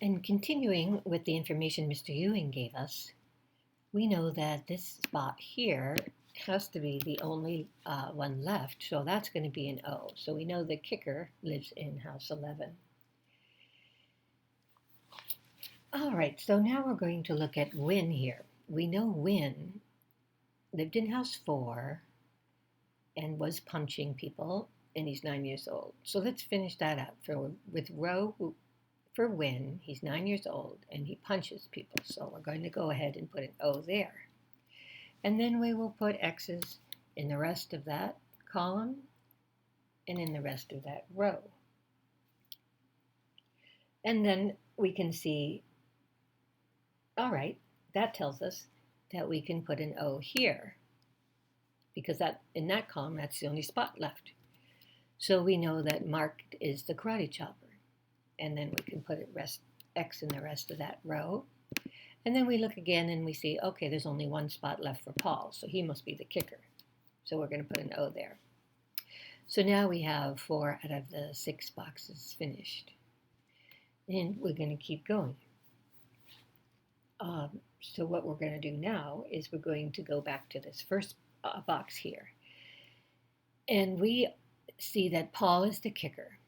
And continuing with the information Mr. Ewing gave us, we know that this spot here has to be the only one left, so that's going to be an O. So we know the kicker lives in house 11. All right, so now we're going to look at Win here. We know Win lived in house 4 and was punching people, and he's 9 years old. So let's finish that up. With Roe, for Win, he's 9 years old and he punches people. So we're going to go ahead and put an O there. And then we will put X's in the rest of that column and in the rest of that row. And then we can see, all right, that tells us that we can put an O here because that in that column, that's the only spot left. So we know that Mark is the karate chopper. And then we can put X in the rest of that row. And then we look again and we see, okay, there's only one spot left for Paul, so he must be the kicker. So we're going to put an O there. So now we have 4 out of the 6 boxes finished. And we're going to keep going. So what we're going to do now is we're going to go back to this first box here. And we see that Paul is the kicker.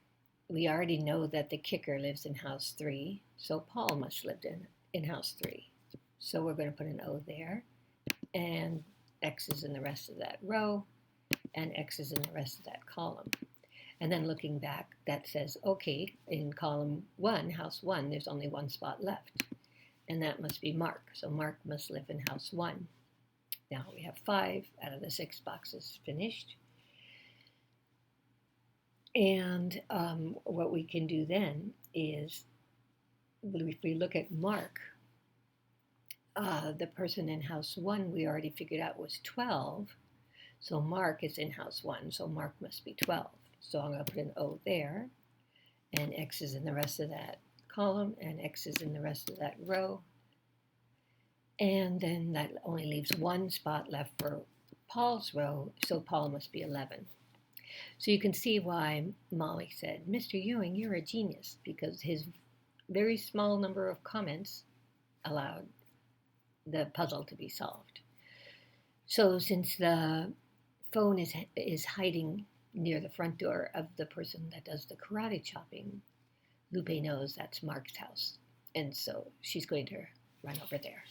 We already know that the kicker lives in house 3, so Paul must live in house 3. So we're going to put an O there, and X's in the rest of that row, and X's in the rest of that column. And then looking back, that says, okay, in column 1, house 1, there's only one spot left, and that must be Mark. So Mark must live in house 1. Now we have 5 out of the 6 boxes finished. And what we can do then is, if we look at Mark, the person in house 1 we already figured out was 12. So Mark is in house 1, so Mark must be 12. So I'm going to put an O there, and X is in the rest of that column, and X is in the rest of that row. And then that only leaves one spot left for Paul's row, so Paul must be 11. So you can see why Molly said, Mr. Ewing, you're a genius, because his very small number of comments allowed the puzzle to be solved. So since the phone is hiding near the front door of the person that does the karate chopping, Lupe knows that's Mark's house. And so she's going to run over there.